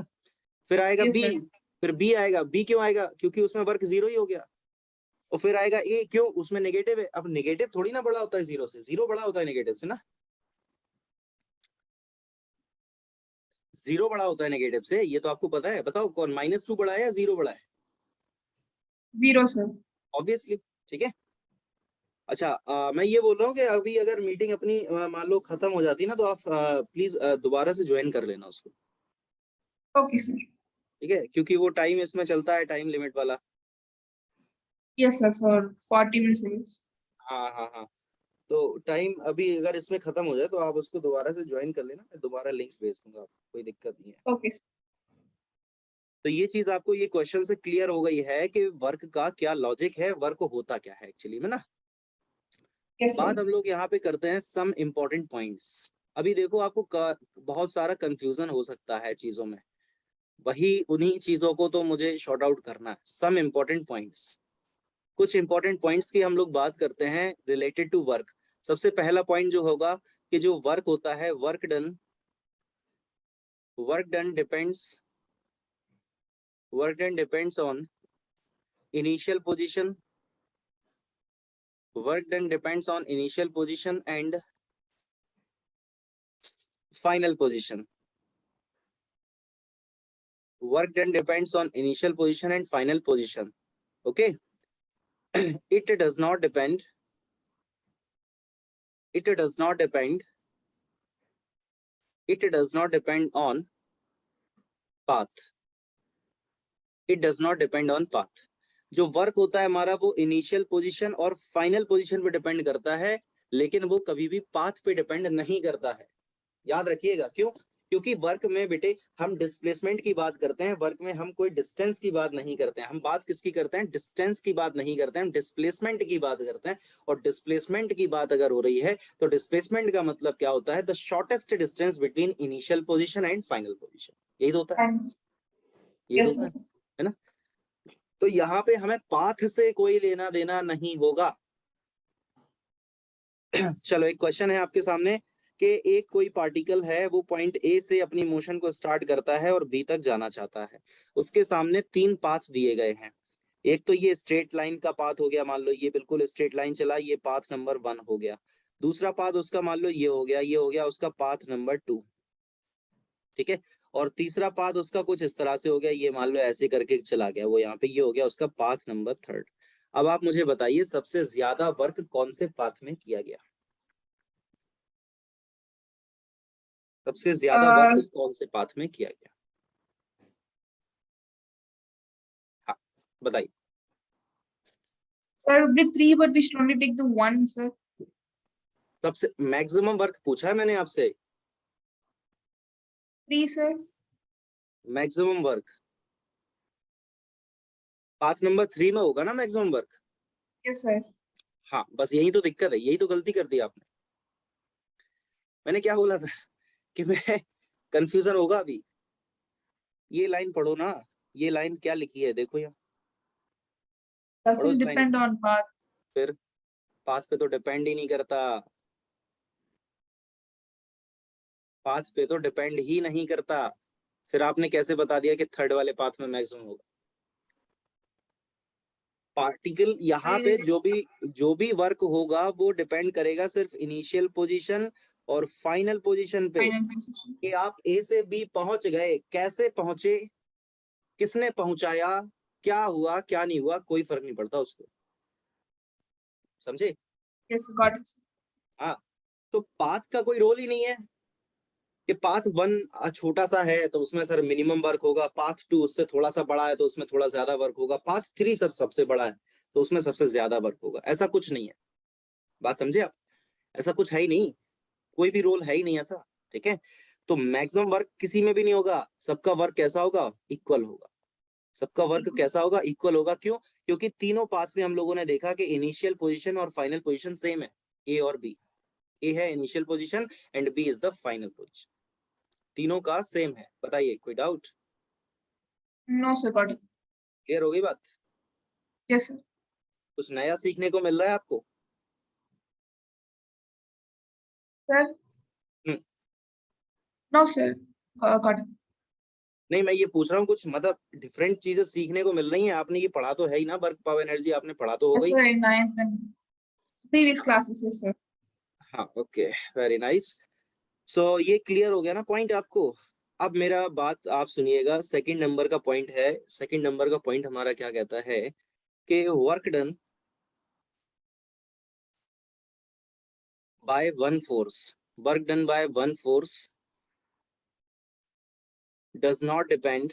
फिर आएगा Yes, बी, sir. फिर बी आएगा, बी क्यों आएगा, क्योंकि उसमें वर्क 0 ही हो गया। और फिर आएगा ए, क्यों, उसमें नेगेटिव है। अब नेगेटिव थोड़ी ना बड़ा होता है 0 से, 0 बड़ा होता है नेगेटिव से ना, 0 बड़ा होता है नेगेटिव से, ये तो आपको पता है। बताओ कौन, -2 बड़ा है या 0 बड़ा है? 0, sir. ऑब्वियसली, ठीक है। अच्छा, मैं ये बोल रहा हूँ कि अभी अगर मीटिंग अपनी मान लो खत्म हो जाती है ना, तो आप प्लीज दोबारा से ज्वाइन कर लेना उसको, Okay, sir. ठीक है, क्योंकि वो टाइम इसमें चलता है, टाइम लिमिट वाला। Yes, sir. For 40 minutes. Yes. हाँ हाँ हाँ, तो टाइम अभी अगर इसमें खत्म हो जाए तो आप उसको दोबारा से ज्वाइन कर लेना, मैं दोबारा लिंक भेज दूंगा आपको, कोई दिक्कत नहीं है। Okay, sir. तो ये चीज आपको ये क्वेश्चन से क्लियर हो गई है कि वर्क का क्या लॉजिक है, वर्क होता क्या है एक्चुअली में ना। Yes, sir. बात हम लोग यहाँ पे करते हैं सम इम्पोर्टेंट पॉइंट्स। अभी देखो आपको बहुत सारा कंफ्यूजन हो सकता है चीजों में, वही उन्हीं चीजों को तो मुझे शॉर्ट आउट करना है। सम इम्पोर्टेंट पॉइंट्स, कुछ इंपॉर्टेंट पॉइंट्स की हम लोग बात करते हैं रिलेटेड टू वर्क। सबसे पहला पॉइंट जो होगा कि जो वर्क होता है, work done depends on initial position, work done depends on initial position and final position. Work done depends on initial position and final position. Okay. It does not depend on path. It does not depend on path. जो work होता है हमारा वो initial position और final position पे depend करता है, लेकिन वो कभी भी पाथ पे डिपेंड नहीं करता है। याद रखिएगा, क्यों? क्योंकि वर्क में बेटे हम डिस्प्लेसमेंट की बात करते हैं, वर्क में हम कोई डिस्टेंस की बात नहीं करते हैं। हम बात किसकी करते हैं, डिस्टेंस की बात नहीं करते हैं, हम डिस्प्लेसमेंट की बात करते हैं। और डिस्प्लेसमेंट की बात अगर हो रही है तो डिस्प्लेसमेंट का मतलब क्या होता है, the shortest distance between initial position and final position, यही तो होता है, And यही तो yes, होता sir. है ना। तो यहाँ पे हमें पाथ से कोई लेना देना नहीं होगा। चलो, एक क्वेश्चन है आपके सामने कि एक कोई पार्टिकल है, वो पॉइंट ए से अपनी मोशन को स्टार्ट करता है और बी तक जाना चाहता है। उसके सामने 3 पाथ दिए गए हैं। एक तो ये स्ट्रेट लाइन का पाथ हो गया, मान लो ये बिल्कुल स्ट्रेट लाइन चला, ये पाथ नंबर 1 हो गया। दूसरा पाथ उसका मान लो ये हो गया उसका पाथ नंबर 2, ठीक है। और तीसरा पाथ उसका कुछ इस तरह से हो गया, ये मान लो ऐसे करके चला गया, वो यहाँ पे ये हो गया उसका पाथ नंबर 3। अब आप मुझे बताइए सबसे ज्यादा वर्क कौन से पाथ में किया गया, सबसे ज्यादा वर्क कौन से पाथ में किया गया? हाँ, बताइए। Sir, would be 3, but we should only take the 1, sir. सबसे मैक्सिमम वर्क पूछा है मैंने आपसे, 3, sir. Maximum work path number 3 में होगा ना मैक्सिमम वर्क। Yes, sir. हाँ, बस यही तो दिक्कत है, यही तो गलती कर दी आपने। मैंने क्या बोला था कि मैं कंफ्यूजन होगा अभी। ये लाइन पढ़ो ना, ये लाइन क्या लिखी है देखो यहाँ, पढ़ो Doesn't इस लाइन depend को। on path. फिर पाथ पे तो डिपेंड ही नहीं करता, पाथ पे तो डिपेंड ही नहीं करता। फिर आपने कैसे बता दिया कि थर्ड वाले पाथ में मैक्सिमम होगा? पार्टिकल यहाँ पे जो भी वर्क होगा वो डिपेंड करेगा सिर्फ इनिशियल पोजीशन और फाइनल पोजीशन पे, Final position. कि आप ए से बी पहुंच गए, कैसे पहुंचे, किसने पहुंचाया, क्या हुआ क्या नहीं हुआ, कोई फर्क नहीं पड़ता उसको, समझे? Yes, got it. हाँ, तो पाथ का कोई रोल ही नहीं है, कि पाथ 1 छोटा सा है तो उसमें सर मिनिमम वर्क होगा, पाथ 2 उससे थोड़ा सा बड़ा है तो उसमें थोड़ा ज्यादा वर्क होगा, पाथ 3 सर सबसे बड़ा है तो उसमें सबसे ज्यादा वर्क होगा। ऐसा कुछ नहीं है, बात समझे आप? ऐसा कुछ है ही नहीं, कोई भी रोल है ही नहीं ऐसा, ठीक है? तो मैक्सिमम वर्क किसी में भी नहीं होगा, सबका वर्क कैसा होगा? इक्वल होगा। सबका वर्क कैसा होगा? इक्वल होगा। क्यों? क्योंकि तीनों पाथ में हम लोगों ने देखा कि इनिशियल पोजीशन और फाइनल पोजीशन सेम है, ए और बी। ए है initial position and B is the final position, तीनों का सेम है। बताइए, कोई doubt? No, sir, got it. Clear हो गई बात? Yes, sir. कुछ नया सीखने को मिल रहा है आपको? Sir? Hmm. No, sir. Got it. नहीं, मैं ये पूछ रहा हूँ कुछ मतलब डिफरेंट चीजें सीखने को मिल रही हैं? आपने ये पढ़ा तो है ही ना, वर्क पावर एनर्जी आपने पढ़ा तो हो Yes, गई। sir, in 9th and previous classes, yes, sir. हाँ, ओके, वेरी नाइस। सो ये क्लियर हो गया ना पॉइंट आपको? अब मेरा बात आप सुनिएगा, सेकंड नंबर का पॉइंट है। सेकंड नंबर का पॉइंट हमारा क्या कहता है कि work done by one force, work done by one force does not depend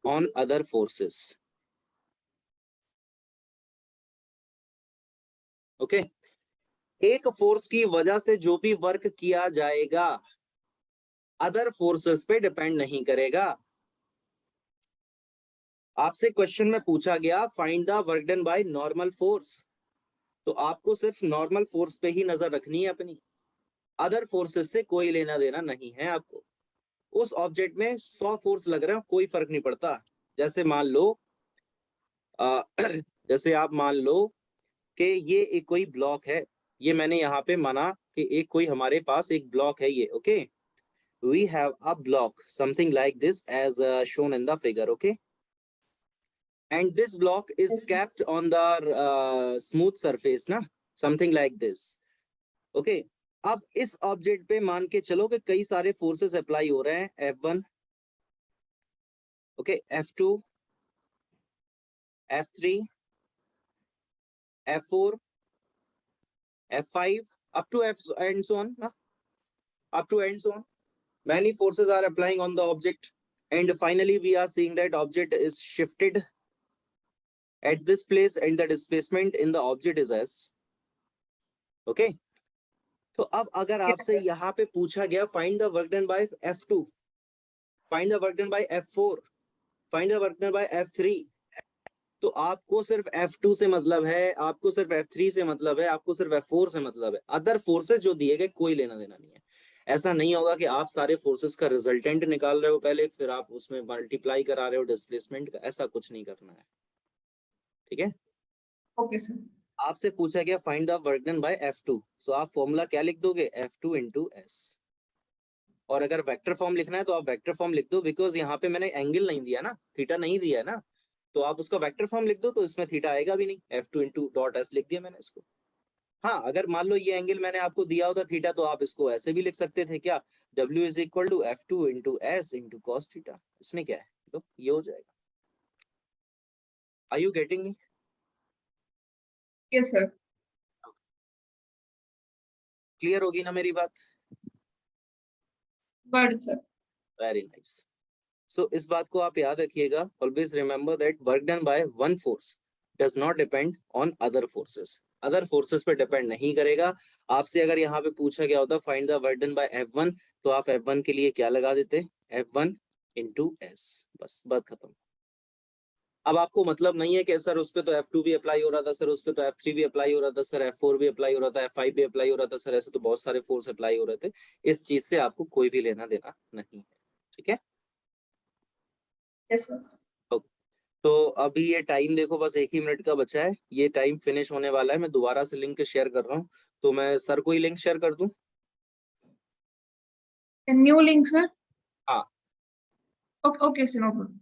on other forces. Okay, एक फोर्स की वजह से जो भी वर्क किया जाएगा अदर फोर्सेस पे डिपेंड नहीं करेगा। आपसे क्वेश्चन में पूछा गया find the work done by normal force, तो आपको सिर्फ नॉर्मल फोर्स पे ही नजर रखनी है अपनी, अदर फोर्सेस से कोई लेना देना नहीं है आपको। उस ऑब्जेक्ट में 100 फोर्स लग रहे हो, कोई फर्क नहीं पड़ता। जैसे मान लो जैसे आप मान लो कि ये एक कोई ब्लॉक है, ये मैंने यहाँ पे माना कि एक कोई हमारे पास एक ब्लॉक है ये, okay? We have a block something like this as shown in the figure, okay? And this block is Yes, sir. Kept on the smooth surface ना, समथिंग लाइक दिस, ओके? अब इस ऑब्जेक्ट पे मान के चलो कि कई सारे फोर्सेस अप्लाई हो रहे हैं, F1, okay, F2, F3, F4, F5, up to F and so on, up to and so on. Many forces are applying on the object, and finally we are seeing that object is shifted at this place, and the displacement in the object is s, okay? तो अब अगर Yes, आपसे sir. यहाँ पे पूछा गया find the work done bye F2, find the work done bye F4, find the work done bye F3, तो आपको सिर्फ F2 से मतलब है, आपको सिर्फ F3 से मतलब है, आपको सिर्फ F4 से मतलब है। अदर फोर्सेस जो दिए गए कोई लेना देना नहीं है। ऐसा नहीं होगा कि आप सारे फोर्सेस का रिजल्टेंट निकाल रहे हो पहले, फिर आप उसमें मल्टीप्लाई करा रहे हो डिस्प्लेसमेंट का, ऐसा कुछ नहीं करना है, ठीक है? Okay, sir. आपसे पूछा गया find the work done bye F2, तो आप फॉर्मूला क्या लिख दोगे? F2 into S। और अगर वेक्टर फॉर्म लिखना है तो आप वेक्टर फॉर्म लिख दो, बिकॉज यहाँ पे मैंने एंगल नहीं दिया ना, थीटा नहीं दिया है ना, तो आप उसका वेक्टर फॉर्म लिख दो, तो इसमें थीटा आएगा भी नहीं, F2 into डॉट S लिख दिया मैंने इसको। हाँ, अगर मान लो ये एंगल मैंने आपको दिया होता थीटा, तो आप इसको ऐसे भी लिख सकते थे, क्या? W is equal to F2 into S into cos theta. इसमें क्या है, तो ये हो जाएगा। Are you getting me? Yes, sir. Clear होगी ना मेरी बात? Got it, sir. Very nice. So इस बात को आप याद रखिएगा, always remember that work done by one force does not depend on other forces, other forces पे डिपेंड नहीं करेगा। आपसे अगर यहाँ पे पूछा गया होता find the work done by F1, तो आप F1 के लिए क्या लगा देते? F1 into S, बस बात खत्म। अब आपको मतलब नहीं है कि सर उस पे तो F2 भी अप्लाई हो रहा था, सर उस पे तो F3 भी अप्लाई हो रहा था, सर F4 भी अप्लाई हो रहा था, F5 भी अप्लाई हो रहा था, सर ऐसे तो बहुत सारे फोर्स अप्लाई हो रहे थे। इस चीज से आपको कोई भी लेना देना नहीं है, ठीक है? Yes, sir. तो अभी ये टाइम देखो, बस 1 ही मिनट का बचा है, ये टाइम फिनिश होने वाला है। मैं दोबारा से लिंक शेयर कर रहा हूँ, तो मैं सर को ही लिंक शेयर कर दूं? A new link, sir? हाँ। Okay, okay, sir, no problem.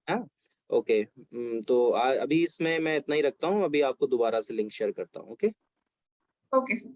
हाँ, ओके। तो अभी इसमें मैं इतना ही रखता हूँ, अभी आपको दोबारा से लिंक शेयर करता हूँ, ओके? Okay, sir.